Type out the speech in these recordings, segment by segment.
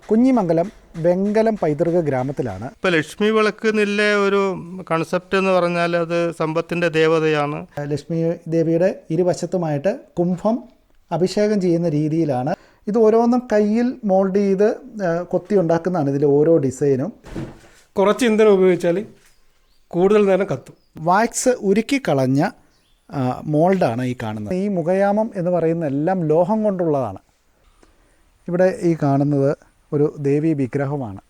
കുഞ്ഞിമംഗലം വെങ്കലം പൈതൃക ഗ്രാമത്തിലാണ്. ഇപ്പോൾ ലക്ഷ്മി വിളക്ക് എന്നുള്ള ഒരു കൺസെപ്റ്റ് എന്ന് പറഞ്ഞാൽ അത് സമ്പത്തിൻ്റെ ദേവതയാണ്. ലക്ഷ്മി ദേവിയുടെ ഇരുവശത്തുമായിട്ട് കുംഭം അഭിഷേകം ചെയ്യുന്ന രീതിയിലാണ് ഇത്. ഓരോന്നും കയ്യിൽ മോൾഡ് ചെയ്ത് കൊത്തി ഉണ്ടാക്കുന്നതാണ് ഇതിൽ ഓരോ ഡിസൈനും. കുറച്ച് ഇന്ധനം ഉപയോഗിച്ചാൽ കൂടുതൽ നേരം കത്തും. വാക്സ് ഉരുക്കിക്കളഞ്ഞ മോൾഡാണ് ഈ കാണുന്നത്. ഈ മുഖയാമം എന്ന് പറയുന്ന എല്ലാം ലോഹം കൊണ്ടുള്ളതാണ്. ഇവിടെ ഈ കാണുന്നത് ഒരു ദേവീ വിഗ്രഹമാണ്.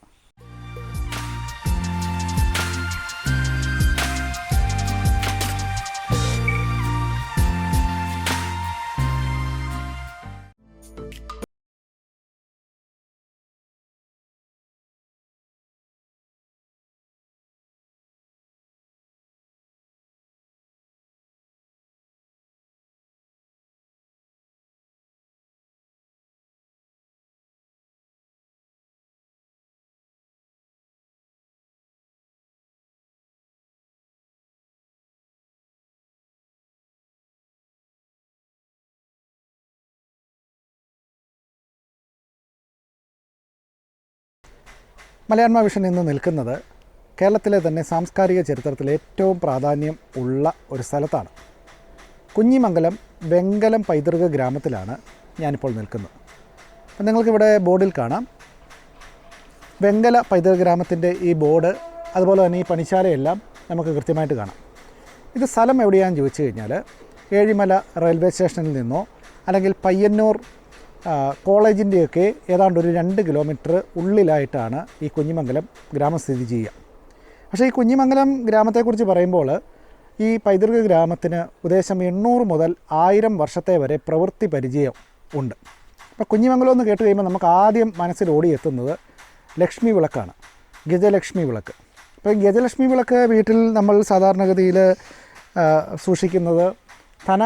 മലയാണ്മ വിഷൻ ഇന്ന് നിൽക്കുന്നത് കേരളത്തിലെ തന്നെ സാംസ്കാരിക ചരിത്രത്തിൽ ഏറ്റവും പ്രാധാന്യം ഉള്ള ഒരു സ്ഥലത്താണ്. കുഞ്ഞിമംഗലം വെങ്കലം പൈതൃക ഗ്രാമത്തിലാണ് ഞാനിപ്പോൾ നിൽക്കുന്നത്. അപ്പം നിങ്ങൾക്കിവിടെ ബോർഡിൽ കാണാം വെങ്കല പൈതൃക ഗ്രാമത്തിൻ്റെ ഈ ബോർഡ്, അതുപോലെ തന്നെ ഈ പണിശാലയെല്ലാം നമുക്ക് കൃത്യമായിട്ട് കാണാം. ഇത് സ്ഥലം എവിടെയാണെന്ന് ചോദിച്ചു കഴിഞ്ഞാൽ ഏഴിമല റെയിൽവേ സ്റ്റേഷനിൽ നിന്നോ അല്ലെങ്കിൽ പയ്യന്നൂർ കോളേജിൻ്റെയൊക്കെ ഏതാണ്ട് ഒരു 2 കിലോമീറ്റർ ഉള്ളിലായിട്ടാണ് ഈ കുഞ്ഞിമംഗലം ഗ്രാമം സ്ഥിതി ചെയ്യുക. പക്ഷേ ഈ കുഞ്ഞിമംഗലം ഗ്രാമത്തെക്കുറിച്ച് പറയുമ്പോൾ ഈ പൈതൃക ഗ്രാമത്തിന് ഉദ്ദേശം 800 മുതൽ 1000 വർഷത്തെ വരെ പ്രവൃത്തി പരിചയം ഉണ്ട്. അപ്പോൾ കുഞ്ഞിമംഗലം എന്ന് കേട്ട് കഴിയുമ്പോൾ നമുക്ക് ആദ്യം മനസ്സിൽ ഓടിയെത്തുന്നത് ലക്ഷ്മി വിളക്കാണ്, ഗജലക്ഷ്മി വിളക്ക്. അപ്പോൾ ഗജലക്ഷ്മി വിളക്ക് വീട്ടിൽ നമ്മൾ സാധാരണഗതിയിൽ സൂക്ഷിക്കുന്നത് ധന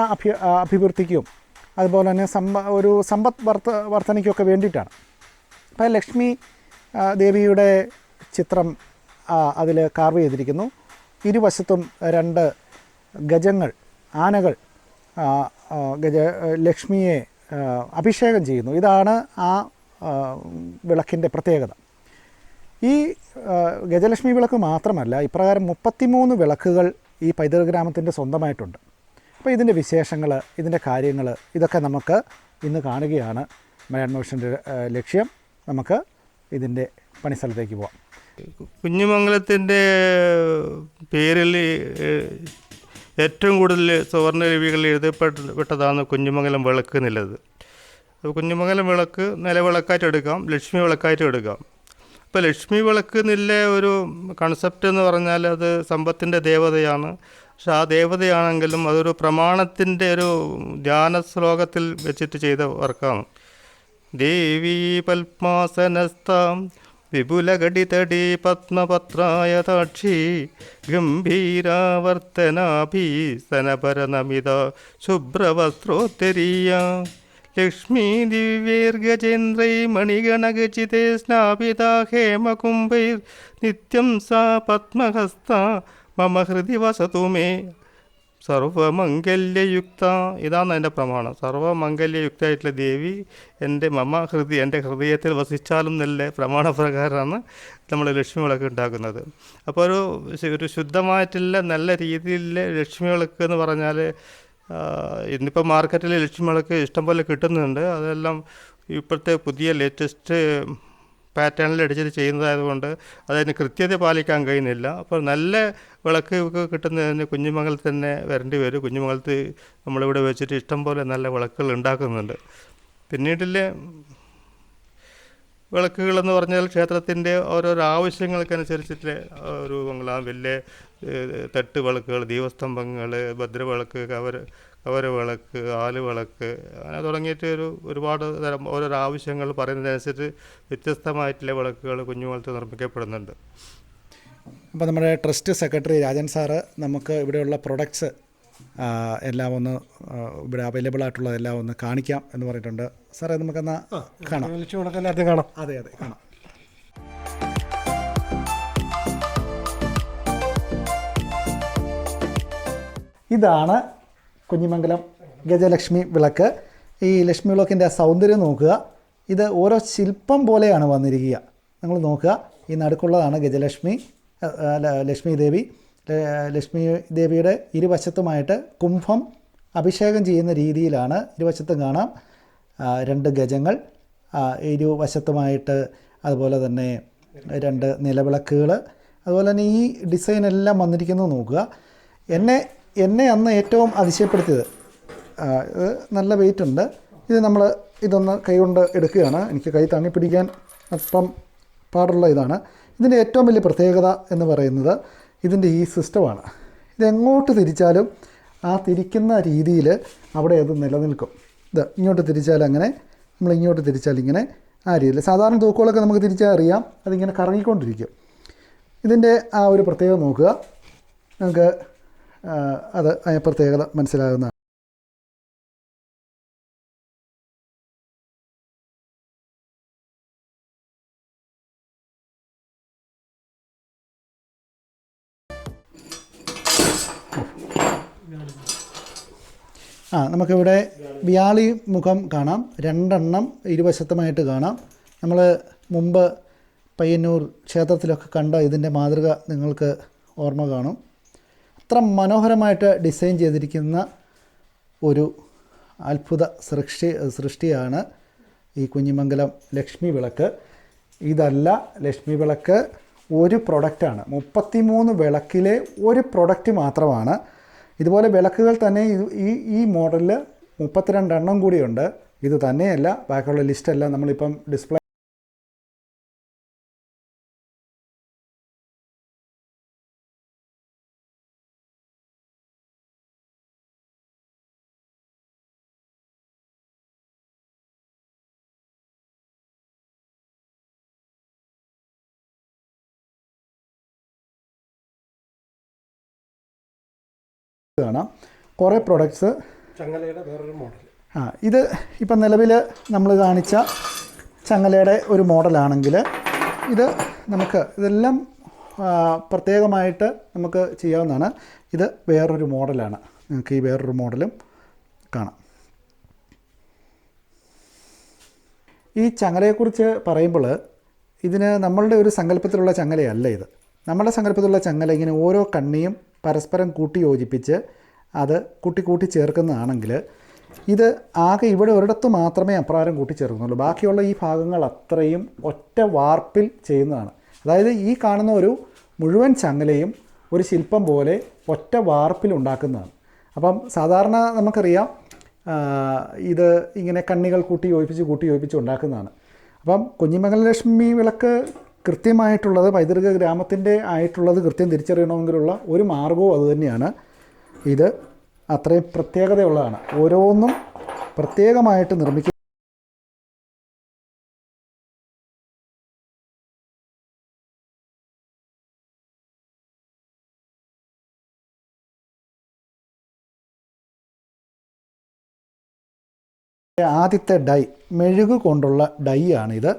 അഭിവൃദ്ധിക്കും അതുപോലെ തന്നെ ഒരു സമ്പത്ത് വർധനയ്ക്കൊക്കെ വേണ്ടിയിട്ടാണ്. അപ്പോൾ ലക്ഷ്മി ദേവിയുടെ ചിത്രം അതിൽ കാർവ് ചെയ്തിരിക്കുന്നു. ഇരുവശത്തും 2 ഗജങ്ങൾ, ആനകൾ ലക്ഷ്മിയെ അഭിഷേകം ചെയ്യുന്നു. ഇതാണ് ആ വിളക്കിൻ്റെ പ്രത്യേകത. ഈ ഗജലക്ഷ്മി വിളക്ക് മാത്രമല്ല, ഇപ്രകാരം 33 വിളക്കുകൾ ഈ പൈതൃക ഗ്രാമത്തിൻ്റെ സ്വന്തമായിട്ടുണ്ട്. അപ്പോൾ ഇതിൻ്റെ വിശേഷങ്ങൾ, ഇതിൻ്റെ കാര്യങ്ങൾ, ഇതൊക്കെ നമുക്ക് ഇന്ന് കാണുകയാണ് മലയാണ്മ വിഷൻ്റെ ലക്ഷ്യം. നമുക്ക് ഇതിൻ്റെ പണിസ്ഥലത്തേക്ക് പോകാം. കുഞ്ഞിമംഗലത്തിൻ്റെ പേരിൽ ഏറ്റവും കൂടുതൽ സുവർണ്ണലിപികളിൽ എഴുതപ്പെട്ടതാണ് കുഞ്ഞിമംഗലം വിളക്ക് എന്നുള്ളത്. കുഞ്ഞിമംഗലം വിളക്ക് നിലവിളക്കായിട്ട് എടുക്കാം, ലക്ഷ്മി വിളക്കായിട്ട് എടുക്കാം. ഇപ്പോൾ ലക്ഷ്മി വിളക്ക് എന്നുള്ള ഒരു കൺസെപ്റ്റ് എന്ന് പറഞ്ഞാൽ അത് സമ്പത്തിൻ്റെ ദേവതയാണ്. പക്ഷെ ആ ദേവതയാണെങ്കിലും അതൊരു പ്രമാണത്തിൻ്റെ ഒരു ധ്യാന ശ്ലോകത്തിൽ വെച്ചിട്ട് ചെയ്ത വർക്കാണ്. ദേവീ പത്മാസനസ്ഥാം വിപുലഘടിതടി പത്മപത്രായതാക്ഷി ഗംഭീരാവർത്തനാഭീസനപരനമിത ശുഭ്രവസ്ത്രോത്തരീയ ലക്ഷ്മീ ദിവ്യൈർഗജേന്ദ്രൈ മണിഗണഗചിതേ സ്നാപിതാ ഹേമകുംഭൈർ നിത്യം സാ പത്മഹസ്ത മമ ഹൃദി വസതു മേ സർവമംഗല്യയുക്ത. ഇതാണ് എൻ്റെ പ്രമാണം. സർവമംഗല്യയുക്തമായിട്ടുള്ള ദേവി എൻ്റെ എൻ്റെ ഹൃദയത്തിൽ വസിച്ചാലും നല്ല പ്രമാണപ്രകാരമാണ് നമ്മൾ ലക്ഷ്മി വിളക്ക് ഉണ്ടാക്കുന്നത്. അപ്പോൾ ഒരു ശുദ്ധമായിട്ടുള്ള നല്ല രീതിയിലുള്ള ലക്ഷ്മി വിളക്ക് എന്ന് പറഞ്ഞാൽ ഇന്നിപ്പോൾ മാർക്കറ്റിൽ ലക്ഷ്മി വിളക്ക് ഇഷ്ടംപോലെ കിട്ടുന്നുണ്ട്. അതെല്ലാം ഇപ്പോഴത്തെ പുതിയ ലേറ്റസ്റ്റ് പാറ്റേണിൽ അടിച്ചിട്ട് ചെയ്യുന്നതായതുകൊണ്ട് അതിന് കൃത്യത പാലിക്കാൻ കഴിയുന്നില്ല. അപ്പോൾ നല്ല വിളക്ക് കിട്ടുന്നതിന് കുഞ്ഞിമംഗലത്ത് തന്നെ വരേണ്ടി വരും. കുഞ്ഞിമംഗലത്ത് നമ്മളിവിടെ വെച്ചിട്ട് ഇഷ്ടംപോലെ നല്ല വിളക്കുകൾ ഉണ്ടാക്കുന്നുണ്ട്. പിന്നീടിലെ വിളക്കുകളെന്ന് പറഞ്ഞാൽ ക്ഷേത്രത്തിൻ്റെ ഓരോരോ ആവശ്യങ്ങൾക്കനുസരിച്ചിട്ട് രൂപങ്ങളാണ്. വലിയ തട്ട് വിളക്കുകൾ, ദീപസ്തംഭങ്ങൾ, ഭദ്രവിളക്ക്, കവരവിളക്ക്, ആലുവിളക്ക്, അങ്ങനെ തുടങ്ങിയിട്ട് ഒരുപാട് തരം ഓരോരോ ആവശ്യങ്ങൾ പറയുന്നതനുസരിച്ച് വ്യത്യസ്തമായിട്ടുള്ള വിളക്കുകൾ കുഞ്ഞുമംഗലത്ത് നിർമ്മിക്കപ്പെടുന്നുണ്ട്. അപ്പോൾ നമ്മുടെ ട്രസ്റ്റ് സെക്രട്ടറി രാജൻ സാറ് നമുക്ക് ഇവിടെയുള്ള പ്രൊഡക്ട്സ് എല്ലാം ഒന്ന് ഇവിടെ അവൈലബിൾ ആയിട്ടുള്ളതെല്ലാം ഒന്ന് കാണിക്കാം എന്ന് പറഞ്ഞിട്ടുണ്ട്. സാറേ നമുക്കെന്നാ കാണാം. കാണാം. അതെ കാണാം. ഇതാണ് കുഞ്ഞിമംഗലം ഗജലക്ഷ്മി വിളക്ക്. ഈ ലക്ഷ്മി വിളക്കിൻ്റെ സൗന്ദര്യം നോക്കുക. ഇത് ഓരോ ശില്പം പോലെയാണ് വന്നിരിക്കുക. നിങ്ങൾ നോക്കുക, ഈ നടുക്കുള്ളതാണ് ഗജലക്ഷ്മി, ലക്ഷ്മി ദേവി. ലക്ഷ്മി ദേവിയുടെ ഇരുവശത്തുമായിട്ട് കുംഭം അഭിഷേകം ചെയ്യുന്ന രീതിയിലാണ്. ഇരുവശത്തും കാണാം 2 ഗജങ്ങൾ, ഇരുവശത്തുമായിട്ട് അതുപോലെ തന്നെ 2 നിലവിളക്കുകൾ. അതുപോലെ തന്നെ ഈ ഡിസൈൻ എല്ലാം വന്നിരിക്കുന്നത് നോക്കുക. എന്നെ അന്ന് ഏറ്റവും അതിശയപ്പെടുത്തിയത്, ഇത് നല്ല വെയിറ്റ് ഉണ്ട്. ഇത് നമ്മൾ ഇതൊന്ന് കൈകൊണ്ട് എടുക്കുകയാണ്. എനിക്ക് കൈ താങ്ങി പിടിക്കാൻ അല്പം പാടുള്ള ഇതാണ്. ഇതിൻ്റെ ഏറ്റവും വലിയ പ്രത്യേകത എന്ന് പറയുന്നത് ഇതിൻ്റെ ഈ സിസ്റ്റമാണ്. ഇതെങ്ങോട്ട് തിരിച്ചാലും ആ തിരിക്കുന്ന രീതിയിൽ അവിടെ അത് നിലനിൽക്കും. ഇത് ഇങ്ങോട്ട് തിരിച്ചാൽ അങ്ങനെ, നമ്മൾ ഇങ്ങോട്ട് തിരിച്ചാൽ ഇങ്ങനെ, ആ രീതിയിൽ. സാധാരണ തൂക്കുകളൊക്കെ നമുക്ക് തിരിച്ചാൽ അറിയാം, അതിങ്ങനെ കറങ്ങിക്കൊണ്ടിരിക്കും. ഇതിൻ്റെ ആ ഒരു പ്രത്യേകത നോക്കുക, നമുക്ക് അത് പ്രത്യേകത മനസ്സിലാകുന്നതാണ്. നമുക്കിവിടെ വ്യാളി മുഖം കാണാം, 2 എണ്ണം ഇരുവശത്തുമായിട്ട് കാണാം. നമ്മൾ മുമ്പ് പയ്യന്നൂർ ക്ഷേത്രത്തിലൊക്കെ കണ്ട ഇതിൻ്റെ മാതൃക നിങ്ങൾക്ക് ഓർമ്മ കാണും. അത്ര മനോഹരമായിട്ട് ഡിസൈൻ ചെയ്തിരിക്കുന്ന ഒരു അത്ഭുത സൃഷ്ടിയാണ് ഈ കുഞ്ഞിമംഗലം ലക്ഷ്മി വിളക്ക്. ഇതല്ല ലക്ഷ്മി വിളക്ക്, ഒരു പ്രൊഡക്റ്റാണ്. 33 വിളക്കിലെ ഒരു പ്രൊഡക്റ്റ് മാത്രമാണ്. ഇതുപോലെ വിളക്കുകൾ തന്നെ ഈ മോഡലിൽ 32 എണ്ണം കൂടിയുണ്ട്. ഇത് തന്നെയല്ല, ബാക്കിയുള്ള ലിസ്റ്റെല്ലാം നമ്മളിപ്പം ഡിസ്പ്ലേ കാണാം. കുറേ പ്രൊഡക്ട്സ്. ചങ്ങലയുടെ വേറൊരു മോഡൽ. ഇത് ഇപ്പം നിലവിൽ നമ്മൾ കാണിച്ച ചങ്ങലയുടെ ഒരു മോഡലാണെങ്കിൽ ഇത് നമുക്ക് ഇതെല്ലാം പ്രത്യേകമായിട്ട് നമുക്ക് ചെയ്യാവുന്നതാണ്. ഇത് വേറൊരു മോഡലാണ്. നിങ്ങൾക്ക് ഈ വേറൊരു മോഡലും കാണാം. ഈ ചങ്ങലയെക്കുറിച്ച് പറയുമ്പോൾ ഇതിന് നമ്മളുടെ ഒരു സങ്കല്പത്തിലുള്ള ചങ്ങലയല്ല ഇത്. നമ്മുടെ സങ്കല്പത്തിലുള്ള ചങ്ങല ഇങ്ങനെ ഓരോ കണ്ണിയും പരസ്പരം കൂട്ടി യോജിപ്പിച്ച് അത് കൂട്ടി ചേർക്കുന്നതാണെങ്കിൽ ഇത് ആകെ ഇവിടെ ഒരിടത്ത് മാത്രമേ അപ്രകാരം കൂട്ടിച്ചേർക്കുന്നുള്ളൂ. ബാക്കിയുള്ള ഈ ഭാഗങ്ങൾ അത്രയും ഒറ്റ വാർപ്പിൽ ചെയ്യുന്നതാണ്. അതായത് ഈ കാണുന്ന ഒരു മുഴുവൻ ചങ്ങലയും ഒരു ശില്പം പോലെ ഒറ്റ വാർപ്പിൽ ഉണ്ടാക്കുന്നതാണ്. അപ്പം സാധാരണ നമുക്കറിയാം ഇത് ഇങ്ങനെ കണ്ണികൾ കൂട്ടി യോജിപ്പിച്ച് ഉണ്ടാക്കുന്നതാണ്. അപ്പം കുഞ്ഞിമംഗലം ലക്ഷ്മി വിളക്ക് കൃത്യമായിട്ടുള്ളത് പൈതൃക ഗ്രാമത്തിൻ്റെ ആയിട്ടുള്ളത് കൃത്യം തിരിച്ചറിയണമെങ്കിലുള്ള ഒരു മാർഗവും അതുതന്നെയാണ്. ഇത് അത്രയും പ്രത്യേകതയുള്ളതാണ്. ഓരോന്നും പ്രത്യേകമായിട്ട് നിർമ്മിക്കും. ആദ്യത്തെ ഡൈ മെഴുക് കൊണ്ടുള്ള ഡൈ ആണിത്.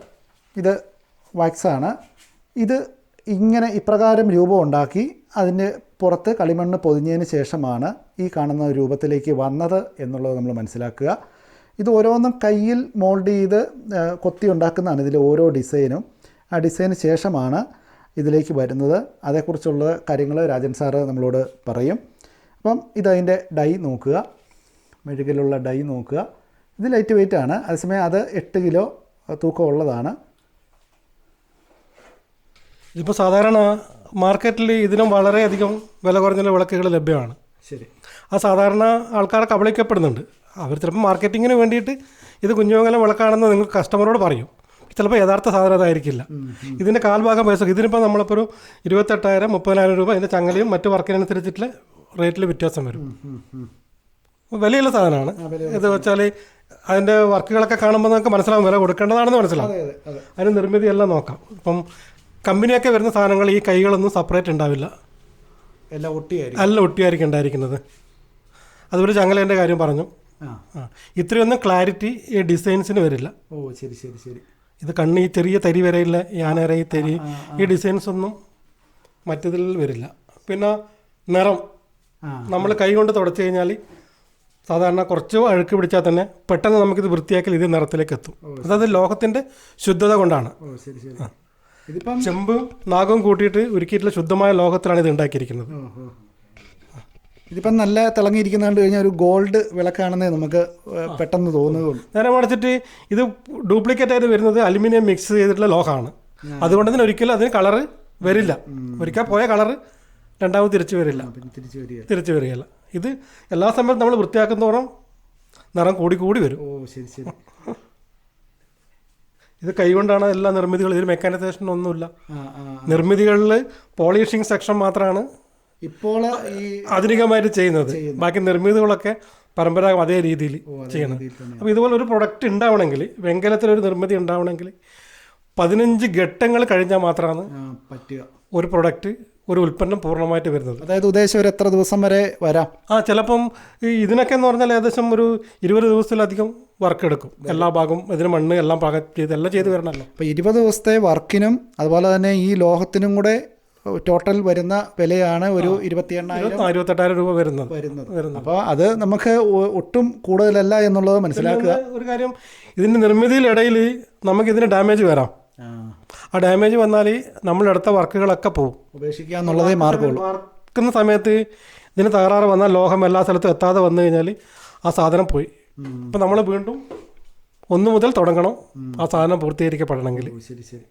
ഇത് വാക്സാണ്. ഇത് ഇങ്ങനെ ഇപ്രകാരം രൂപം ഉണ്ടാക്കി അതിൻ്റെ പുറത്ത് കളിമണ്ണ് പൊതിഞ്ഞതിന് ശേഷമാണ് ഈ കാണുന്ന രൂപത്തിലേക്ക് വന്നത് എന്നുള്ളത് നമ്മൾ മനസ്സിലാക്കുക. ഇത് ഓരോന്നും കയ്യിൽ മോൾഡ് ചെയ്ത് കൊത്തി ഉണ്ടാക്കുന്നതാണ് ഇതിലെ ഓരോ ഡിസൈനും. ആ ഡിസൈന് ശേഷമാണ് ഇതിലേക്ക് വരുന്നത്. അതേക്കുറിച്ചുള്ള കാര്യങ്ങൾ രാജൻ സാറ് നമ്മളോട് പറയും. അപ്പം ഇതതിൻ്റെ ഡൈ നോക്കുക, മെഴുകിലുള്ള ഡൈ നോക്കുക. ഇത് ലൈറ്റ് വെയിറ്റ് ആണ്, അതേസമയം അത് 8 കിലോ തൂക്കമുള്ളതാണ്. ഇപ്പോൾ സാധാരണ മാർക്കറ്റിൽ ഇതിനും വളരെയധികം വില കുറഞ്ഞ വിളക്കുകൾ ലഭ്യമാണ്. ശരി. ആ സാധാരണ ആൾക്കാരെ കബളിക്കപ്പെടുന്നുണ്ട്. അവർ ചിലപ്പോൾ മാർക്കറ്റിങ്ങിന് വേണ്ടിയിട്ട് ഇത് കുഞ്ഞുമംഗലം വിളക്കാണെന്ന് നിങ്ങൾ കസ്റ്റമറോട് പറയും. ചിലപ്പോൾ യഥാർത്ഥ സാധനം അതായിരിക്കില്ല. ഇതിൻ്റെ കാൽഭാഗം പൈസ ഇതിനിപ്പോൾ നമ്മളിപ്പോൾ ഒരു 28,000 30,000 രൂപ ഇതിൻ്റെ ചങ്ങലയും മറ്റു വർക്കിനനുസരിച്ചിട്ടുള്ള റേറ്റിൽ വ്യത്യാസം വരും. വിലയുള്ള സാധനമാണ്. ഇത് വെച്ചാൽ അതിൻ്റെ വർക്കുകളൊക്കെ കാണുമ്പോൾ നമുക്ക് മനസ്സിലാവും വില കൊടുക്കേണ്ടതാണെന്ന് മനസ്സിലാവും. അതിന് നിർമ്മിതിയെല്ലാം നോക്കാം. ഇപ്പം കമ്പനിയൊക്കെ വരുന്ന സാധനങ്ങൾ ഈ കൈകളൊന്നും സെപ്പറേറ്റ് ഉണ്ടാവില്ല, എല്ലാം ഒട്ടിയായിരിക്കും ഉണ്ടായിരിക്കുന്നത്. അതുപോലെ ചങ്ങലേൻ്റെ കാര്യം പറഞ്ഞു. ഇത്രയൊന്നും ക്ലാരിറ്റി ഈ ഡിസൈൻസിന് വരില്ല. ശരി. ഇത് കണ്ണ് ഈ ചെറിയ തരി വരെയില്ല, യാനര ഈ തരി, ഈ ഡിസൈൻസ് ഒന്നും മറ്റതിൽ വരില്ല. പിന്നെ നിറം നമ്മൾ കൈ കൊണ്ട് തുടച്ചു കഴിഞ്ഞാൽ സാധാരണ കുറച്ച് അഴുക്ക് പിടിച്ചാൽ തന്നെ പെട്ടെന്ന് നമുക്കിത് വൃത്തിയാക്കൽ ഇത് നിറത്തിലേക്ക് എത്തും. അതായത് ലോഹത്തിൻ്റെ ശുദ്ധത കൊണ്ടാണ്. ഇതിപ്പം ചെമ്പും നാഗവും കൂട്ടിയിട്ട് ഉരുക്കിയിട്ടുള്ള ശുദ്ധമായ ലോഹത്തിലാണ് ഇത് ഉണ്ടാക്കിയിരിക്കുന്നത്. ഇതിപ്പം നല്ല തിളങ്ങിയിരിക്കുന്ന കണ്ടു കഴിഞ്ഞാൽ ഒരു ഗോൾഡ് വിളക്കാണെന്നേ നമുക്ക് പെട്ടെന്ന് തോന്നുകയുള്ളൂ. നേരെ മറിച്ചിട്ട് ഇത് ഡ്യൂപ്ലിക്കേറ്റ് ആയിട്ട് വരുന്നത് അലുമിനിയം മിക്സ് ചെയ്തിട്ടുള്ള ലോഹമാണ്. അതുകൊണ്ട് തന്നെ ഒരിക്കലും അതിന് കളറ് വരില്ല. ഒരിക്കൽ പോയ കളറ് രണ്ടാമത് തിരിച്ചു വരികയില്ല. ഇത് എല്ലാ സമയത്തും നമ്മൾ വൃത്തിയാക്കുന്നതോറും നിറം കൂടി വരും. ഇത് കൈകൊണ്ടാണ് എല്ലാ നിർമ്മിതികളും. ഇതിൽ മെക്കാനൈസേഷൻ ഒന്നുമില്ല. നിർമ്മിതികളിൽ പോളിഷിംഗ് സെക്ഷൻ മാത്രമാണ് ഇപ്പോൾ ഈ ആധുനികമായിട്ട് ചെയ്യുന്നത്. ബാക്കി നിർമ്മിതികളൊക്കെ പരമ്പരാഗത അതേ രീതിയിൽ ചെയ്യണം. അപ്പോൾ ഇതുപോലെ ഒരു പ്രൊഡക്റ്റ് ഉണ്ടാവണമെങ്കിൽ, വെങ്കലത്തിലൊരു നിർമ്മിതി ഉണ്ടാവണമെങ്കിൽ 15 ഘട്ടങ്ങൾ കഴിഞ്ഞാൽ മാത്രമാണ് പറ്റുക ഒരു പ്രൊഡക്റ്റ്, ഒരു ഉൽപ്പന്നം പൂർണ്ണമായിട്ട് വരുന്നത്. അതായത് ഉദ്ദേശം ഒരു എത്ര ദിവസം വരെ വരാം? ചിലപ്പം ഇതിനൊക്കെ എന്ന് പറഞ്ഞാൽ ഏകദേശം ഒരു 20 ദിവസത്തിലധികം വർക്ക് എടുക്കും. എല്ലാ ഭാഗവും ഇതിന് മണ്ണ് എല്ലാം പാകം ചെയ്ത് എല്ലാം ചെയ്ത് വരണമല്ലോ. അപ്പോൾ 20 ദിവസത്തെ വർക്കിനും അതുപോലെ തന്നെ ഈ ലോഹത്തിനും കൂടെ ടോട്ടൽ വരുന്ന വിലയാണ് ഒരു 28,000 രൂപ വരുന്നത്. അപ്പോൾ അത് നമുക്ക് ഒട്ടും കൂടുതലല്ല എന്നുള്ളത് മനസ്സിലാക്കുക. ഒരു കാര്യം, ഇതിൻ്റെ നിർമ്മിതിയിലിടയിൽ നമുക്കിതിന് ഡാമേജ് വരാം. ആ ഡാമേജ് വന്നാൽ നമ്മളെടുത്ത വർക്കുകളൊക്കെ പോകും. ഉപേക്ഷിക്കുക എന്നുള്ളതേ മാർഗമുള്ളൂ. വർക്കുന്ന സമയത്ത് ഇതിന് തകരാറ് വന്നാൽ ലോഹം എല്ലാ സ്ഥലത്തും എത്താതെ വന്നു കഴിഞ്ഞാൽ ആ സാധനം പോയി. അപ്പം നമ്മൾ വീണ്ടും 1 മുതൽ തുടങ്ങണം ആ സാധനം പൂർത്തീകരിക്കപ്പെടണമെങ്കിൽ. ശരി.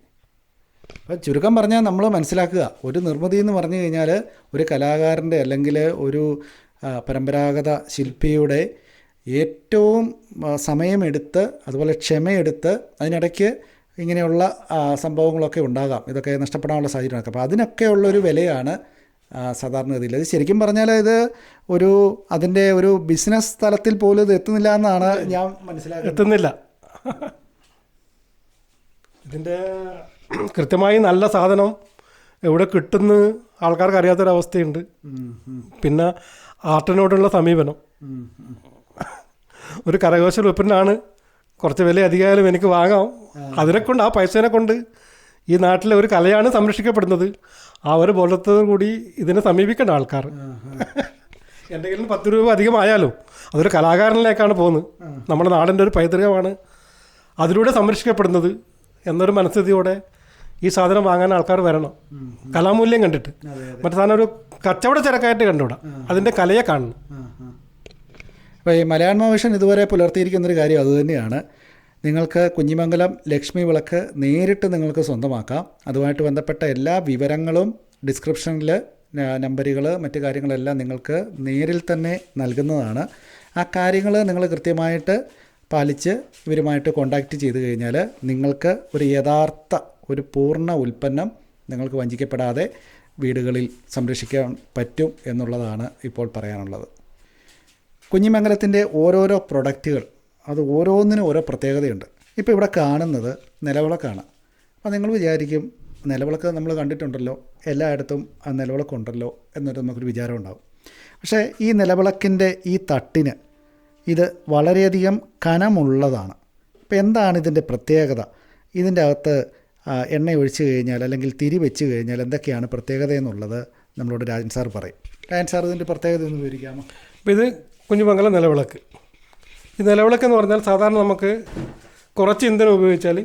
അപ്പോൾ ചുരുക്കം പറഞ്ഞാൽ നമ്മൾ മനസ്സിലാക്കുക, ഒരു നിർമ്മിതി എന്ന് പറഞ്ഞു കഴിഞ്ഞാൽ ഒരു കലാകാരൻ്റെ അല്ലെങ്കിൽ ഒരു പരമ്പരാഗത ശില്പിയുടെ ഏറ്റവും സമയമെടുത്ത് അതുപോലെ ക്ഷമയെടുത്ത് അതിനിടയ്ക്ക് ഇങ്ങനെയുള്ള സംഭവങ്ങളൊക്കെ ഉണ്ടാകാം. ഇതൊക്കെ നഷ്ടപ്പെടാനുള്ള സാഹചര്യമാണ്. അപ്പോൾ അതിനൊക്കെയുള്ളൊരു വിലയാണ് സാധാരണഗതിയിൽ. ഇത് ശരിക്കും പറഞ്ഞാൽ ഇത് ഒരു അതിൻ്റെ ഒരു ബിസിനസ് തലത്തിൽ പോലും ഇത് എത്തുന്നില്ല എന്നാണ് ഞാൻ മനസ്സിലാക്കുന്നത്. എത്തുന്നില്ല. ഇതിൻ്റെ കൃത്യമായി നല്ല സാധനം എവിടെ കിട്ടുന്ന ആൾക്കാർക്ക് അറിയാത്തൊരവസ്ഥയുണ്ട്. പിന്നെ ആർട്ടിനോടുള്ള സമീപനം. ഒരു കരകൗശല ഉൽപ്പന്നമാണ്, കുറച്ച് വില അധികമായാലും എനിക്ക് വാങ്ങാം. അതിനെക്കൊണ്ട്, ആ പൈസേനെ കൊണ്ട് ഈ നാട്ടിലെ ഒരു കലയാണ് സംരക്ഷിക്കപ്പെടുന്നത്. ആ ഒരു ബോധത്തോടു കൂടി ഇതിനെ സമീപിക്കേണ്ട ആൾക്കാർ. എൻ്റെ കയ്യിൽ 10 രൂപ അധികമായാലും അതൊരു കലാകാരനിലേക്കാണ് പോകുന്നത്. നമ്മുടെ നാടിൻ്റെ ഒരു പൈതൃകമാണ് അതിലൂടെ സംരക്ഷിക്കപ്പെടുന്നത് എന്നൊരു മനസ്ഥിതിയോടെ ഈ സാധനം വാങ്ങാൻ ആൾക്കാർ വരണം. കലാമൂല്യം കണ്ടിട്ട്. മറ്റു സാധനം ഒരു കച്ചവട ചരക്കായിട്ട് കണ്ടുകൂടാ, അതിൻ്റെ കലയെ കാണണം. അപ്പോൾ ഈ മലയാളം വിഷൻ ഇതുവരെ പുലർത്തിയിരിക്കുന്നൊരു കാര്യം അതുതന്നെയാണ്. നിങ്ങൾക്ക് കുഞ്ഞിമംഗലം ലക്ഷ്മി വിളക്ക് നേരിട്ട് നിങ്ങൾക്ക് സ്വന്തമാക്കാം. അതുമായിട്ട് ബന്ധപ്പെട്ട എല്ലാ വിവരങ്ങളും ഡിസ്ക്രിപ്ഷനിൽ നമ്പറുകൾ മറ്റു കാര്യങ്ങളെല്ലാം നിങ്ങൾക്ക് നേരിൽ തന്നെ നൽകുന്നതാണ്. ആ കാര്യങ്ങൾ നിങ്ങൾ കൃത്യമായിട്ട് പാലിച്ച് ഇവരുമായിട്ട് കോണ്ടാക്റ്റ് ചെയ്ത് കഴിഞ്ഞാൽ നിങ്ങൾക്ക് ഒരു യഥാർത്ഥ ഒരു പൂർണ്ണ ഉൽപ്പന്നം നിങ്ങൾക്ക് വഞ്ചിക്കപ്പെടാതെ വീടുകളിൽ സംരക്ഷിക്കാൻ പറ്റും എന്നുള്ളതാണ് ഇപ്പോൾ പറയാനുള്ളത്. കുഞ്ഞിമംഗലത്തിൻ്റെ ഓരോരോ പ്രൊഡക്റ്റുകൾ അത് ഓരോന്നിനും ഓരോ പ്രത്യേകതയുണ്ട്. ഇപ്പോൾ ഇവിടെ കാണുന്നത് നിലവിളക്കാണ്. അപ്പോൾ നിങ്ങൾ വിചാരിക്കും നിലവിളക്ക് നമ്മൾ കണ്ടിട്ടുണ്ടല്ലോ, എല്ലായിടത്തും ആ നിലവിളക്കുണ്ടല്ലോ എന്നൊരു നമുക്കൊരു വിചാരം ഉണ്ടാകും. പക്ഷേ ഈ നിലവിളക്കിൻ്റെ ഈ തട്ടിന് ഇത് വളരെയധികം കനമുള്ളതാണ്. അപ്പോൾ എന്താണ് ഇതിൻ്റെ പ്രത്യേകത? ഇതിൻ്റെ അകത്ത് എണ്ണ ഒഴിച്ച് കഴിഞ്ഞാൽ അല്ലെങ്കിൽ തിരി വെച്ച് കഴിഞ്ഞാൽ എന്തൊക്കെയാണ് പ്രത്യേകത എന്നുള്ളത് നമ്മളോട് രാജൻ സാർ പറയും. രാജൻ സാർ ഇതിൻ്റെ പ്രത്യേകത ഒന്ന് വിവരിക്കാമോ? അപ്പോൾ ഇത് കുഞ്ഞിമംഗലം നിലവിളക്ക്. ഈ നിലവിളക്ക് എന്ന് പറഞ്ഞാൽ സാധാരണ നമുക്ക് കുറച്ച് ഇന്ധനം ഉപയോഗിച്ചാൽ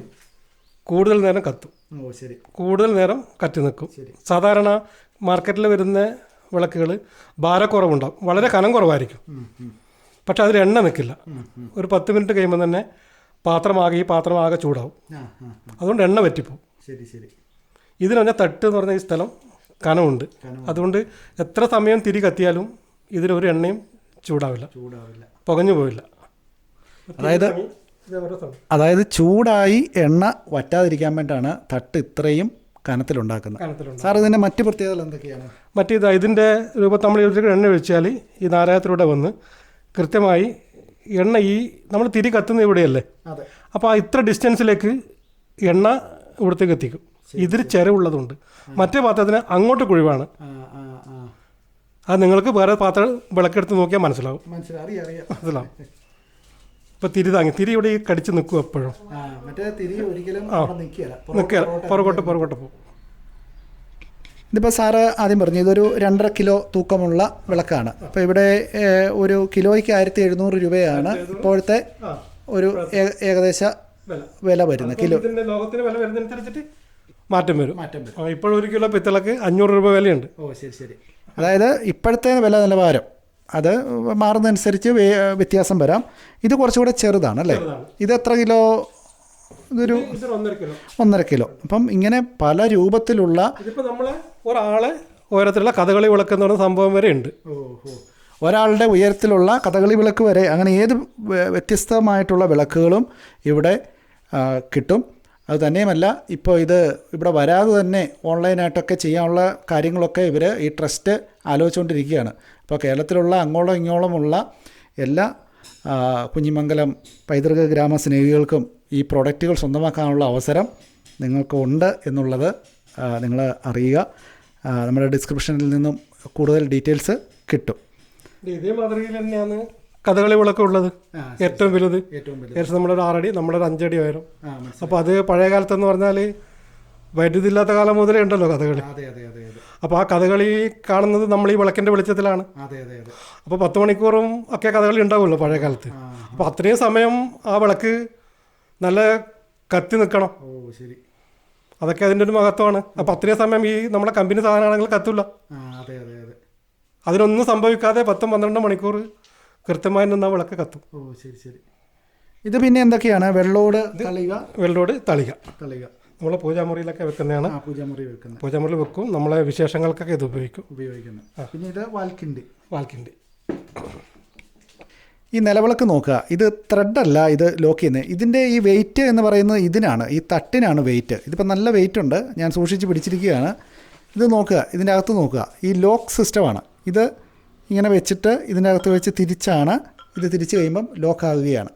കൂടുതൽ നേരം കത്തും. ശരി. കൂടുതൽ നേരം കത്തി നിൽക്കും. സാധാരണ മാർക്കറ്റിൽ വരുന്ന വിളക്കുകൾ ഭാരക്കുറവുണ്ടാവും, വളരെ കനം കുറവായിരിക്കും. പക്ഷെ അതിൽ എണ്ണ നിൽക്കില്ല. ഒരു 10 മിനിറ്റ് കഴിയുമ്പോൾ തന്നെ ഈ പാത്രമാകെ ചൂടാവും. അതുകൊണ്ട് എണ്ണ പറ്റിപ്പോവും. ഇതിന് പറഞ്ഞാൽ തട്ട് എന്ന് പറഞ്ഞ ഈ സ്ഥലം കനമുണ്ട്. അതുകൊണ്ട് എത്ര സമയം തിരി കത്തിയാലും ഇതിലൊരു എണ്ണയും ചൂടാവില്ല, പുകഞ്ഞു പോവില്ല. അതായത് ചൂടായി എണ്ണ വറ്റാതിരിക്കാൻ വേണ്ടിയിട്ടാണ് തട്ട് ഇത്രയും കനത്തിലുണ്ടാക്കുന്നത്. സാർ ഇതിൻ്റെ മറ്റ് പ്രത്യേകതകൾ എന്തൊക്കെയാണ്? ഇതിൻ്റെ രൂപത്തിൽ നമ്മൾ എണ്ണ ഒഴിച്ചാൽ ഈ നാരായത്തിലൂടെ വന്ന് കൃത്യമായി എണ്ണ നമ്മൾ തിരി കത്തുന്ന ഇവിടെയല്ലേ, അപ്പോൾ ആ ഇത്ര ഡിസ്റ്റൻസിലേക്ക് എണ്ണ ഇവിടത്തേക്ക് എത്തിക്കും. ഇതിൽ ചിരവുള്ളതുണ്ട്. മറ്റേ പാത്രത്തിന് അങ്ങോട്ട് കുഴിവാണ്. അത് നിങ്ങൾക്ക് വേറെ പാത്രം വിളക്കെടുത്ത് നോക്കിയാൽ മനസ്സിലാവും. മനസ്സിലാവും. ഇപ്പോൾ തിരി ഇവിടെ കടിച്ച് നിൽക്കും എപ്പോഴും. നിൽക്കുക പുറകോട്ട് പോകും. ഇതിപ്പോൾ സാറ് ആദ്യം പറഞ്ഞു ഇതൊരു 2.5 കിലോ തൂക്കമുള്ള വിളക്കാണ്. അപ്പോൾ ഇവിടെ ഒരു കിലോയ്ക്ക് 1700 രൂപയാണ് ഇപ്പോഴത്തെ ഒരു ഏകദേശ വില വരുന്നത്. കിലോ ലോകത്തിന് വില വരുന്നതനുസരിച്ചിട്ട് മാറ്റം വരും. ഇപ്പോഴും 1 കിലോ പിത്തളക്ക് 500 രൂപ വിലയുണ്ട്. ശരി. അതായത് ഇപ്പോഴത്തെ വില നിലവാരം അത് മാറുന്നതനുസരിച്ച് വ്യത്യാസം വരാം. ഇത് കുറച്ചുകൂടെ ചെറുതാണ് അല്ലേ? ഇത് എത്ര കിലോ? ഇതൊരു 1.5 കിലോ. അപ്പം ഇങ്ങനെ പല രൂപത്തിലുള്ള ഇതിപ്പോൾ നമ്മളെ ഒരാളെ ഉയരത്തിലുള്ള കഥകളി വിളക്ക് എന്ന് പറയുന്ന സംഭവം വരെ ഉണ്ട്. ഒരാളുടെ ഉയരത്തിലുള്ള കഥകളി വിളക്ക് വരെ, അങ്ങനെ ഏത് വ്യത്യസ്തമായിട്ടുള്ള വിളക്കുകളും ഇവിടെ കിട്ടും. അത് തന്നെയുമല്ല, ഇപ്പോൾ ഇത് ഇവിടെ വരാതെ തന്നെ ഓൺലൈനായിട്ടൊക്കെ ചെയ്യാനുള്ള കാര്യങ്ങളൊക്കെ ഇവർ ഈ ട്രസ്റ്റ് ആലോചിച്ചുകൊണ്ടിരിക്കുകയാണ്. അപ്പോൾ കേരളത്തിലുള്ള അങ്ങോളം ഇങ്ങോളമുള്ള എല്ലാ കുഞ്ഞിമംഗലം പൈതൃക ഗ്രാമ സ്നേഹികൾക്കും ഈ പ്രോഡക്റ്റുകൾ സ്വന്തമാക്കാനുള്ള അവസരം നിങ്ങൾക്ക് ഉണ്ട് എന്നുള്ളത് നിങ്ങൾ അറിയുക. നമ്മുടെ ഡിസ്ക്രിപ്ഷനിൽ നിന്നും കൂടുതൽ ഡീറ്റെയിൽസ് കിട്ടും. ഇതേ മാതൃകയിൽ തന്നെയാണ് കഥകളി വിളക്ക് ഉള്ളത്. ഏറ്റവും വലുത് ഏകദേശം നമ്മുടെ ഒരു 6 അടി, നമ്മുടെ ഒരു 5 അടി ഉയരം. അപ്പോൾ അത് പഴയ കാലത്തെന്ന് പറഞ്ഞാൽ വൈദ്യുതി ഇല്ലാത്ത കാലം മുതലേ ഉണ്ടല്ലോ കഥകളി. അപ്പോൾ ആ കഥകളി കാണുന്നത് നമ്മൾ ഈ വിളക്കിൻ്റെ വെളിച്ചത്തിലാണ്. അപ്പോൾ 10 മണിക്കൂറും ഒക്കെ കഥകളി ഉണ്ടാവുമല്ലോ പഴയ കാലത്ത്. അപ്പോൾ അത്രയും സമയം ആ വിളക്ക് നല്ല കത്തി നിൽക്കണം. ശരി. അതൊക്കെ അതിൻ്റെ ഒരു മഹത്വമാണ്. അപ്പോൾ അത്രയും സമയം ഈ നമ്മുടെ കമ്പനി സാധനമാണെങ്കിൽ കത്തില്ല. അതിനൊന്നും സംഭവിക്കാതെ 10-12 മണിക്കൂർ കൃത്യമായി നിന്നാ വിളക്ക് കത്തും. ശരി. ഇത് പിന്നെ എന്തൊക്കെയാണ്? വെള്ളോട് തളിക നമ്മളെ പൂജാമുറിയിലൊക്കെ വെക്കുന്നതാണ്. പൂജാമുറിയിൽ വെക്കും. നമ്മളെ വിശേഷങ്ങൾക്കൊക്കെ ഇത് ഉപയോഗിക്കുന്നത്. പിന്നെ ഇത് വാൽക്കിണ്ടി. ഈ നിലവിളക്ക് നോക്കുക, ഇത് ത്രെഡല്ല ഇത് ലോക്ക് ചെയ്യുന്നത്. ഇതിൻ്റെ ഈ വെയിറ്റ് എന്ന് പറയുന്നത് ഇതിനാണ്, ഈ തട്ടിനാണ് വെയിറ്റ്. ഇതിപ്പോൾ നല്ല വെയിറ്റ് ഉണ്ട്, ഞാൻ സൂക്ഷിച്ച് പിടിച്ചിരിക്കുകയാണ്. ഇത് നോക്കുക, ഇതിൻ്റെ അകത്ത് നോക്കുക, ഈ ലോക്ക് സിസ്റ്റമാണ്. ഇത് ഇങ്ങനെ വെച്ചിട്ട് ഇതിൻ്റെ അകത്ത് വെച്ച് തിരിച്ചാണ്, ഇത് തിരിച്ച് കഴിയുമ്പം ലോക്കാകുകയാണ്.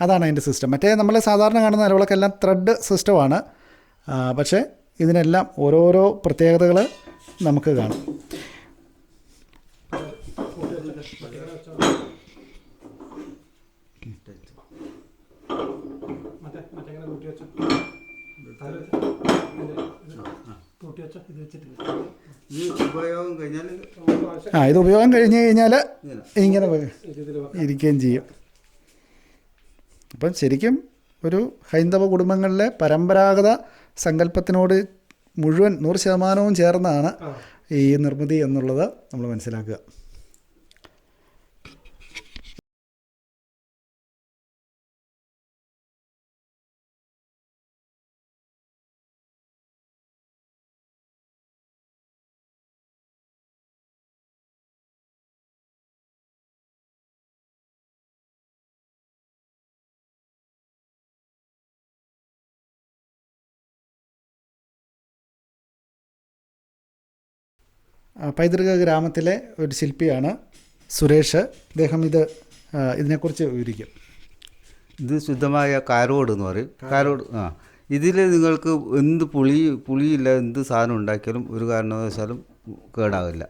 അതാണ് അതിൻ്റെ സിസ്റ്റം. മറ്റേ നമ്മൾ സാധാരണ കാണുന്ന നിലവിളക്കെല്ലാം ത്രെഡ് സിസ്റ്റമാണ്. പക്ഷേ ഇതിനെല്ലാം ഓരോരോ പ്രത്യേകതകൾ നമുക്ക് കാണും. ഇത് ഉപയോഗം കഴിഞ്ഞ് കഴിഞ്ഞാൽ ഇങ്ങനെ ഇരിക്കുകയും ചെയ്യും. അപ്പം ശരിക്കും ഒരു ഹൈന്ദവ കുടുംബങ്ങളിലെ പരമ്പരാഗത സങ്കല്പത്തിനോട് മുഴുവൻ 100% ചേർന്നാണ് ഈ നിർമ്മിതി എന്നുള്ളത് നമ്മൾ മനസ്സിലാക്കുക. പൈതൃക ഗ്രാമത്തിലെ ഒരു ശില്പിയാണ് സുരേഷ്. അദ്ദേഹം ഇതിനെക്കുറിച്ച് വിവരിക്കും. ഇത് ശുദ്ധമായ കാരോട് എന്ന് പറയും. കാരോട് ഇതിൽ നിങ്ങൾക്ക് എന്ത് പുളിയില്ല എന്ത് സാധനം ഉണ്ടാക്കിയാലും ഒരു കാരണവശാലും കേടാവില്ല.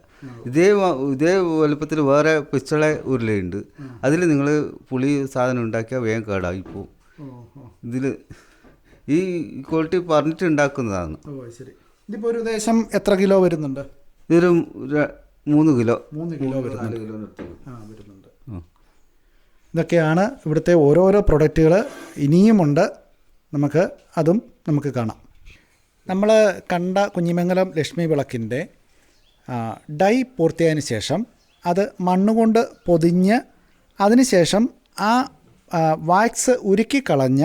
ഇതേ വലുപ്പത്തിൽ വേറെ പിച്ചള ഉരുളയുണ്ട്, അതിൽ നിങ്ങൾ പുളി സാധനം ഉണ്ടാക്കിയാൽ വേഗം കേടാവും. ഇപ്പോൾ ഇതിൽ ഈ ക്വാളിറ്റി പറഞ്ഞിട്ട് ഉണ്ടാക്കുന്നതാണ്. ഇതിപ്പോൾ ഒരു ദേശം എത്ര കിലോ വരുന്നുണ്ട്? ഇതൊരു 3 കിലോ വരുന്നുണ്ട്. ഇതൊക്കെയാണ് ഇവിടുത്തെ ഓരോരോ പ്രൊഡക്റ്റുകൾ. ഇനിയുമുണ്ട്, നമുക്ക് കാണാം. നമ്മൾ കണ്ട കുഞ്ഞിമംഗലം ലക്ഷ്മി വിളക്കിൻ്റെ ഡൈ പൂർത്തിയായതിനു ശേഷം അത് മണ്ണുകൊണ്ട് പൊതിഞ്ഞ് അതിനുശേഷം ആ വാക്സ് ഉരുക്കിക്കളഞ്ഞ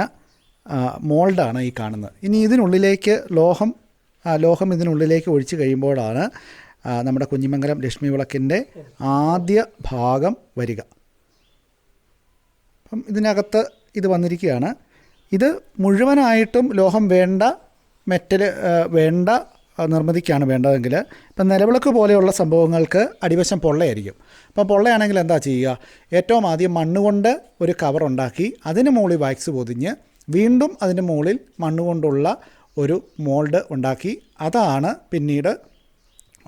മോൾഡാണ് ഈ കാണുന്നത്. ഇനി ഇതിനുള്ളിലേക്ക് ലോഹം ഇതിനുള്ളിലേക്ക് ഒഴിച്ച് കഴിയുമ്പോഴാണ് നമ്മുടെ കുഞ്ഞിമംഗലം ലക്ഷ്മി വിളക്കിൻ്റെ ആദ്യ ഭാഗം വരിക. അപ്പം ഇതിനകത്ത് ഇത് വന്നിരിക്കുകയാണ്. ഇത് മുഴുവനായിട്ടും ലോഹം വേണ്ട, മെറ്റൽ വേണ്ട നിർമ്മിതിക്കാണ് വേണ്ടതെങ്കിൽ ഇപ്പം നിലവിളക്ക് പോലെയുള്ള സംഭവങ്ങൾക്ക് അടിവശം പൊള്ളയായിരിക്കും. അപ്പോൾ പൊള്ളയാണെങ്കിൽ എന്താ ചെയ്യുക? ഏറ്റവും ആദ്യം മണ്ണുകൊണ്ട് ഒരു കവറുണ്ടാക്കി അതിന് മുകളിൽ വാക്സ് പൊതിഞ്ഞ് വീണ്ടും അതിൻ്റെ മുകളിൽ മണ്ണുകൊണ്ടുള്ള ഒരു മോൾഡ് ഉണ്ടാക്കി അതാണ് പിന്നീട്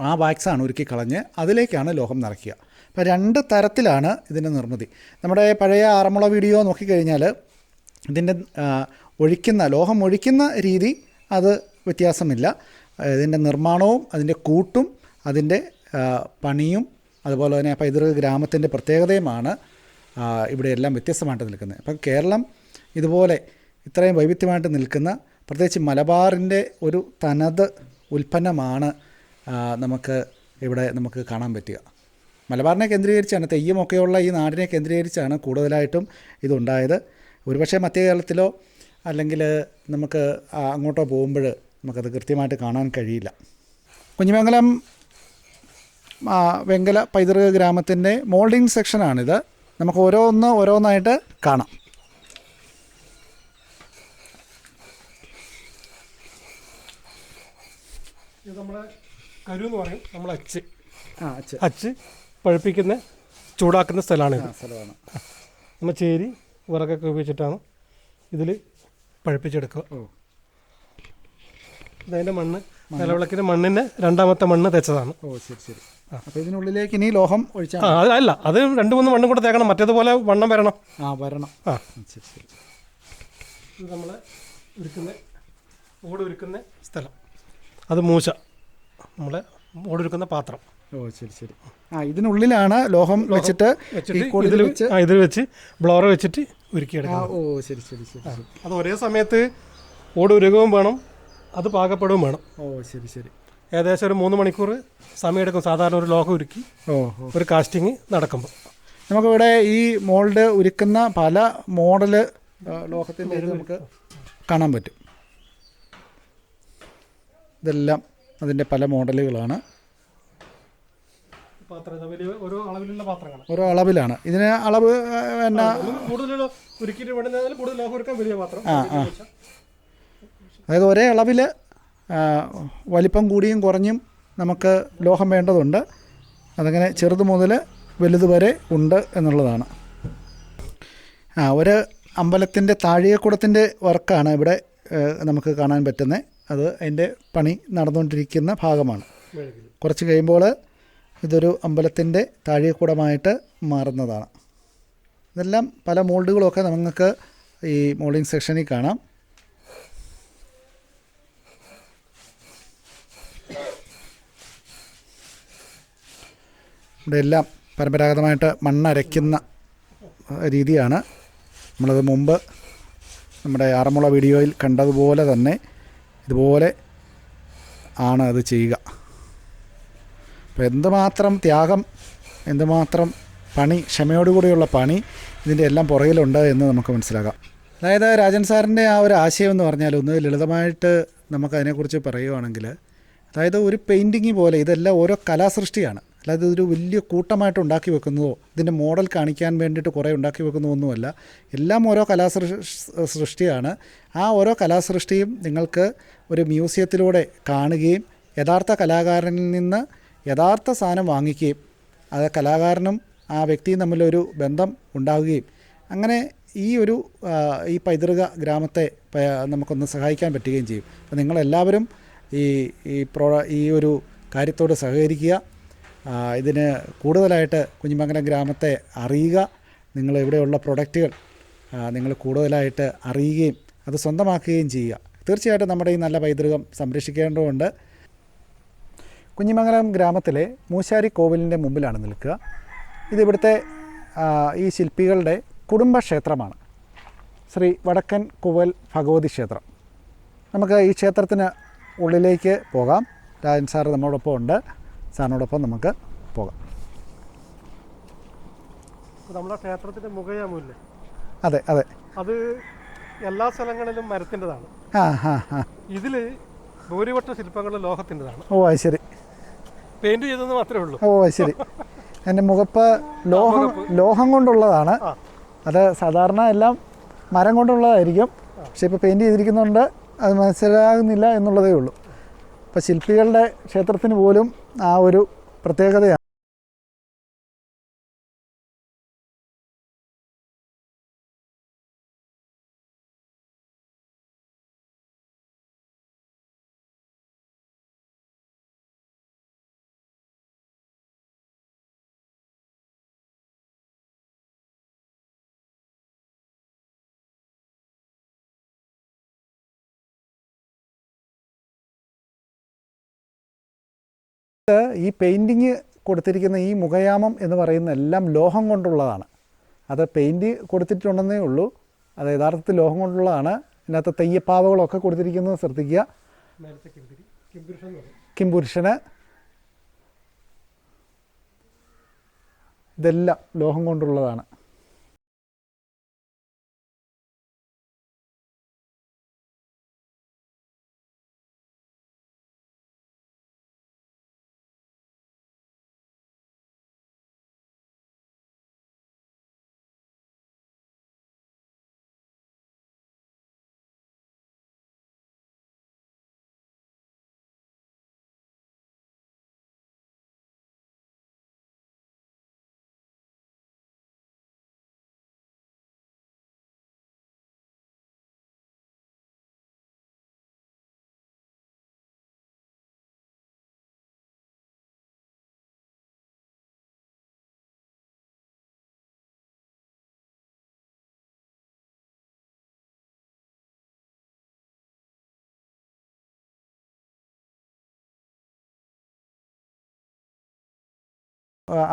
ആ വാക്സാണ് ഉരുക്കിക്കളഞ്ഞ് അതിലേക്കാണ് ലോഹം നിറയ്ക്കുക. അപ്പോൾ 2 തരത്തിലാണ് ഇതിൻ്റെ നിർമ്മിതി. നമ്മുടെ പഴയ ആറന്മുള വീഡിയോ നോക്കിക്കഴിഞ്ഞാൽ ഇതിൻ്റെ ലോഹം ഒഴിക്കുന്ന രീതി അത് വ്യത്യാസമില്ല. ഇതിൻ്റെ നിർമ്മാണവും അതിൻ്റെ കൂട്ടും അതിൻ്റെ പണിയും അതുപോലെ തന്നെ പൈതൃക ഗ്രാമത്തിൻ്റെ പ്രത്യേകതയുമാണ് ഇവിടെ എല്ലാം വ്യത്യസ്തമായിട്ട് നിൽക്കുന്നത്. അപ്പം കേരളം ഇതുപോലെ ഇത്രയും വൈവിധ്യമായിട്ട് നിൽക്കുന്ന പ്രത്യേകിച്ച് മലബാറിൻ്റെ ഒരു തനത് ഉൽപ്പന്നമാണ് നമുക്ക് ഇവിടെ നമുക്ക് കാണാൻ പറ്റുക. മലബാറിനെ കേന്ദ്രീകരിച്ചാണ്, തെയ്യമൊക്കെയുള്ള ഈ നാടിനെ കേന്ദ്രീകരിച്ചാണ് കൂടുതലായിട്ടും ഇതുണ്ടായത്. ഒരുപക്ഷെ മധ്യ കേരളത്തിലോ അല്ലെങ്കിൽ നമുക്ക് അങ്ങോട്ടോ പോകുമ്പോൾ നമുക്കത് കൃത്യമായിട്ട് കാണാൻ കഴിയില്ല. കുഞ്ഞിമംഗലം വെങ്കല പൈതൃക ഗ്രാമത്തിൻ്റെ മോൾഡിംഗ് സെക്ഷനാണിത്. നമുക്ക് ഓരോന്നായിട്ട് കാണാം. ഇത് നമ്മളെ കരു എന്ന് പറയും, നമ്മൾ അച്ച് പഴുപ്പിക്കുന്ന ചൂടാക്കുന്ന സ്ഥലമാണ്. നമ്മൾ ചേരി വിറകൊക്കെ ഉപയോഗിച്ചിട്ടാണ് ഇതിൽ പഴുപ്പിച്ചെടുക്കുക. ഇതതിൻ്റെ മണ്ണ് നിലവിളക്കിൻ്റെ മണ്ണിൻ്റെ രണ്ടാമത്തെ മണ്ണ് തെച്ചതാണ്. ശരി. അപ്പോൾ ഇതിനുള്ളിലേക്ക് ഇനി ലോഹം ഒഴിച്ചാൽ അല്ല, അത് 2-3 മണ്ണും കൂടെ തേക്കണം, മറ്റേതുപോലെ വണ്ണം വരണം. ശരി. ഇത് നമ്മളെ ഓടുരുക്കുന്ന സ്ഥലം, അത് മൂശ, നമ്മളെ ഓടുരുക്കുന്ന പാത്രം. ശരി. ഇതിനുള്ളിലാണ് ലോഹം വെച്ചിട്ട് ഇതിൽ വെച്ച് ബ്ലോർ വെച്ചിട്ട് ഉരുക്കിയെടുക്കാം. ശരി. അത് ഒരേ സമയത്ത് ഓട് ഉരുകവും വേണം, അത് പാകപ്പെടുകയും വേണം. ശരി. ഏകദേശം ഒരു 3 മണിക്കൂർ സമയമെടുക്കും സാധാരണ ഒരു ലോഹം ഉരുക്കി ഒരു കാസ്റ്റിങ് നടക്കുമ്പോൾ. നമുക്കിവിടെ ഈ മോൾഡ് ഉരുക്കുന്ന പല മോഡല് ലോഹത്തിൻ്റെ നമുക്ക് കാണാൻ പറ്റും. ഇതെല്ലാം അതിൻ്റെ പല മോഡലുകളാണ്. ഓരോ അളവിലാണ് ഇതിന് അളവ്. അതായത് ഒരേ അളവിൽ വലിപ്പം കൂടിയും കുറഞ്ഞും നമുക്ക് ലോഹം വേണ്ടതുണ്ട്. അതങ്ങനെ ചെറുത് മുതൽ വലുത് വരെ ഉണ്ട് എന്നുള്ളതാണ്. ഒരു അമ്പലത്തിൻ്റെ താഴികക്കുടത്തിൻ്റെ വർക്കാണ് ഇവിടെ നമുക്ക് കാണാൻ പറ്റുന്നത്. അത് അതിൻ്റെ പണി നടന്നുകൊണ്ടിരിക്കുന്ന ഭാഗമാണ്. കുറച്ച് കഴിയുമ്പോൾ ഇതൊരു അമ്പലത്തിൻ്റെ താഴികക്കുടമായിട്ട് മാറുന്നതാണ്. ഇതെല്ലാം പല മോൾഡുകളൊക്കെ നമുക്ക് ഈ മോൾഡിംഗ് സെക്ഷനിൽ കാണാം. ഇവിടെ എല്ലാം പരമ്പരാഗതമായിട്ട് മണ്ണരയ്ക്കുന്ന രീതിയാണ്. നമ്മളത് മുമ്പ് നമ്മുടെ ആറന്മുള വീഡിയോയിൽ കണ്ടതുപോലെ തന്നെ ഇതുപോലെ ആണ് അത് ചെയ്യുക. അപ്പോൾ എന്തുമാത്രം ത്യാഗം, എന്തുമാത്രം പണി, ക്ഷമയോടുകൂടിയുള്ള പണി ഇതിൻ്റെ എല്ലാം പുറകിലുണ്ട് എന്ന് നമുക്ക് മനസ്സിലാക്കാം. അതായത് രാജൻ സാറിൻ്റെ ആ ഒരു ആശയം എന്ന് പറഞ്ഞാൽ ഒന്ന് ലളിതമായിട്ട് നമുക്കതിനെക്കുറിച്ച് പറയുകയാണെങ്കിൽ, അതായത് ഒരു പെയിൻറ്റിങ് പോലെ ഇതെല്ലാം ഓരോ കലാസൃഷ്ടിയാണ്. അല്ലാതെ ഇതൊരു വലിയ കൂട്ടമായിട്ട് ഉണ്ടാക്കി വെക്കുന്നതോ ഇതിൻ്റെ മോഡൽ കാണിക്കാൻ വേണ്ടിയിട്ട് കുറേ ഉണ്ടാക്കി വെക്കുന്നതൊന്നുമല്ല. എല്ലാം ഓരോ സൃഷ്ടിയാണ്. ആ ഓരോ കലാസൃഷ്ടിയും നിങ്ങൾക്ക് ഒരു മ്യൂസിയത്തിലൂടെ കാണുകയും യഥാർത്ഥ കലാകാരനിൽ നിന്ന് യഥാർത്ഥ സാധനം വാങ്ങിക്കുകയും അത് കലാകാരനും ആ വ്യക്തിയും തമ്മിലൊരു ബന്ധം ഉണ്ടാവുകയും അങ്ങനെ ഈ പൈതൃക ഗ്രാമത്തെ നമുക്കൊന്ന് സഹായിക്കാൻ പറ്റുകയും ചെയ്യും. അപ്പോൾ നിങ്ങളെല്ലാവരും ഈ ഒരു കാര്യത്തോട് സഹകരിക്കുക. ഇതിന് കൂടുതലായിട്ട് കുഞ്ഞിമംഗലം ഗ്രാമത്തെ അറിയുക. നിങ്ങൾ ഇവിടെയുള്ള പ്രൊഡക്റ്റുകൾ നിങ്ങൾ കൂടുതലായിട്ട് അറിയുകയും അത് സ്വന്തമാക്കുകയും ചെയ്യുക. തീർച്ചയായിട്ടും നമ്മുടെ ഈ നല്ല പൈതൃകം സംരക്ഷിക്കേണ്ടതുണ്ട്. കുഞ്ഞിമംഗലം ഗ്രാമത്തിലെ മൂശാരി കോവിലിൻ്റെ മുമ്പിലാണ് നിൽക്കുക. ഇതിവിടുത്തെ ഈ ശില്പികളുടെ കുടുംബക്ഷേത്രമാണ്. ശ്രീ വടക്കൻ കുവൽ ഭഗവതി ക്ഷേത്രം. നമുക്ക് ഈ ക്ഷേത്രത്തിന് ഉള്ളിലേക്ക് പോകാം. രാജൻ സാറ് നമ്മോടൊപ്പം ഉണ്ട്. സാറിനോടൊപ്പം നമുക്ക് പോകാം. നമ്മുടെ ക്ഷേത്രത്തിൻ്റെ മുഖയാമില്ലേ? അതെ. അത് എല്ലാ സ്ഥലങ്ങളിലും മരത്തിൻ്റെതാണ്. ഇതിൽ ഭൂരിപക്ഷ ശില്പങ്ങളും ലോഹത്തിൻ്റെതാണ്. അത് ശരി. പെയിന്റ് ചെയ്തെന്ന് മാത്രമേ ഉള്ളൂ. അത് ശരി. എൻ്റെ മുഖപ്പ് ലോഹം കൊണ്ടുള്ളതാണ്. അത് സാധാരണ എല്ലാം മരം കൊണ്ടുള്ളതായിരിക്കും. പക്ഷെ ഇപ്പോൾ പെയിൻറ്റ് ചെയ്തിരിക്കുന്നുണ്ട്, അത് മനസ്സിലാകുന്നില്ല എന്നുള്ളതേ ഉള്ളൂ. അപ്പോൾ ശില്പികളുടെ ക്ഷേത്രത്തിന് പോലും ആ ഒരു പ്രത്യേകതയാണ്. ഈ പെയിൻറ്റിങ് കൊടുത്തിരിക്കുന്ന ഈ മുഖയാമം എന്ന് പറയുന്ന എല്ലാം ലോഹം കൊണ്ടുള്ളതാണ്. അത് പെയിൻറ്റ് കൊടുത്തിട്ടുണ്ടെന്നേ ഉള്ളൂ, അത് യഥാർത്ഥത്തിൽ ലോഹം കൊണ്ടുള്ളതാണ്. ഇതിനകത്ത് തെയ്യപ്പാവകളൊക്കെ കൊടുത്തിരിക്കുന്നത് ശ്രദ്ധിക്കുക. കിംപുരുഷന് ഇതെല്ലാം ലോഹം കൊണ്ടുള്ളതാണ്.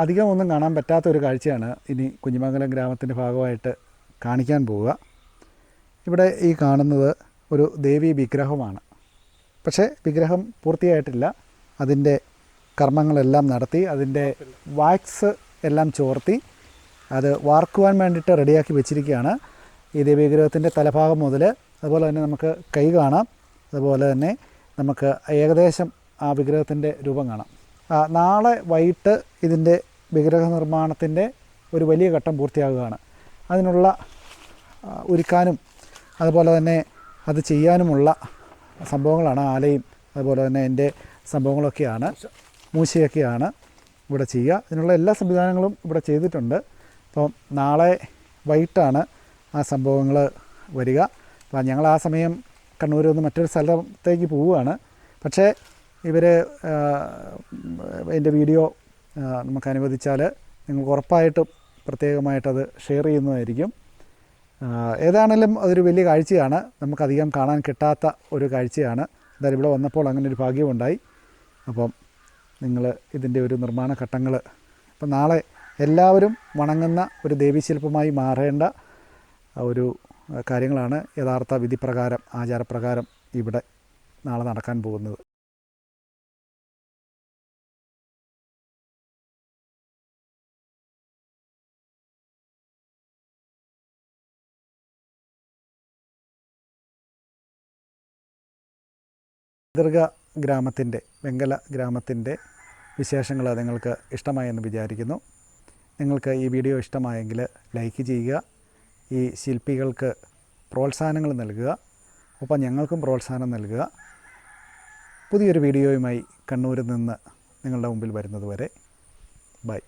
അധികം ഒന്നും കാണാൻ പറ്റാത്തൊരു കാഴ്ചയാണ് ഇനി കുഞ്ഞിമംഗലം ഗ്രാമത്തിൻ്റെ ഭാഗമായിട്ട് കാണിക്കാൻ പോവുക. ഇവിടെ ഈ കാണുന്നത് ഒരു ദേവീ വിഗ്രഹമാണ്. പക്ഷേ വിഗ്രഹം പൂർത്തിയായിട്ടില്ല. അതിൻ്റെ കർമ്മങ്ങളെല്ലാം നടത്തി അതിൻ്റെ വാക്സ് എല്ലാം ചോർത്തി അത് വാർക്കുവാൻ വേണ്ടിയിട്ട് റെഡിയാക്കി വെച്ചിരിക്കുകയാണ്. ഈ ദേവീ വിഗ്രഹത്തിൻ്റെ തലഭാഗം മുതൽ അതുപോലെ തന്നെ നമുക്ക് കൈ കാണാം. അതുപോലെ തന്നെ നമുക്ക് ഏകദേശം ആ വിഗ്രഹത്തിൻ്റെ രൂപം കാണാം. നാളെ വൈകിട്ട് ഇതിൻ്റെ വിഗ്രഹ നിർമ്മാണത്തിൻ്റെ ഒരു വലിയ ഘട്ടം പൂർത്തിയാകുകയാണ്. അതിനുള്ള ഒരുക്കാനും അതുപോലെ തന്നെ അത് ചെയ്യാനുമുള്ള സംഭവങ്ങളാണ്. ആലയും അതുപോലെ തന്നെ എൻ്റെ സംഭവങ്ങളൊക്കെയാണ്, മൂശയൊക്കെയാണ് ഇവിടെ ചെയ്യുക. ഇതിനുള്ള എല്ലാ സംവിധാനങ്ങളും ഇവിടെ ചെയ്തിട്ടുണ്ട്. അപ്പം നാളെ വൈകിട്ടാണ് ആ സംഭവങ്ങൾ വരിക. അപ്പം ഞങ്ങൾ ആ സമയം കണ്ണൂരിൽ നിന്ന് മറ്റൊരു സ്ഥലത്തേക്ക് പോവുകയാണ്. പക്ഷേ ഇവർ എൻ്റെ വീഡിയോ നമുക്ക് അനുവദിച്ചാൽ നിങ്ങൾക്ക് ഉറപ്പായിട്ടും പ്രത്യേകമായിട്ടത് ഷെയർ ചെയ്യുന്നതായിരിക്കും. ഏതാണെങ്കിലും അതൊരു വലിയ കാഴ്ചയാണ്, നമുക്കധികം കാണാൻ കിട്ടാത്ത ഒരു കാഴ്ചയാണ്. എന്തായാലും ഇവിടെ വന്നപ്പോൾ അങ്ങനെ ഒരു ഭാഗ്യമുണ്ടായി. അപ്പം നിങ്ങൾ ഇതിൻ്റെ ഒരു നിർമ്മാണ ഘട്ടങ്ങൾ ഇപ്പം നാളെ എല്ലാവരും വണങ്ങുന്ന ഒരു ദേവീശില്പമായി മാറേണ്ട ഒരു കാര്യങ്ങളാണ് യഥാർത്ഥ വിധിപ്രകാരം ആചാരപ്രകാരം ഇവിടെ നാളെ നടക്കാൻ പോകുന്നത്. പൈതൃക ഗ്രാമത്തിൻ്റെ വെങ്കല ഗ്രാമത്തിൻ്റെ വിശേഷങ്ങൾ നിങ്ങൾക്ക് ഇഷ്ടമായെന്ന് വിചാരിക്കുന്നു. നിങ്ങൾക്ക് ഈ വീഡിയോ ഇഷ്ടമായെങ്കിൽ ലൈക്ക് ചെയ്യുക, ഈ ശില്പികൾക്ക് പ്രോത്സാഹനങ്ങൾ നൽകുക, ഒപ്പം ഞങ്ങൾക്കും പ്രോത്സാഹനം നൽകുക. പുതിയൊരു വീഡിയോയുമായി കണ്ണൂരിൽ നിന്ന് നിങ്ങളുടെ മുമ്പിൽ വരുന്നത് വരെ ബൈ.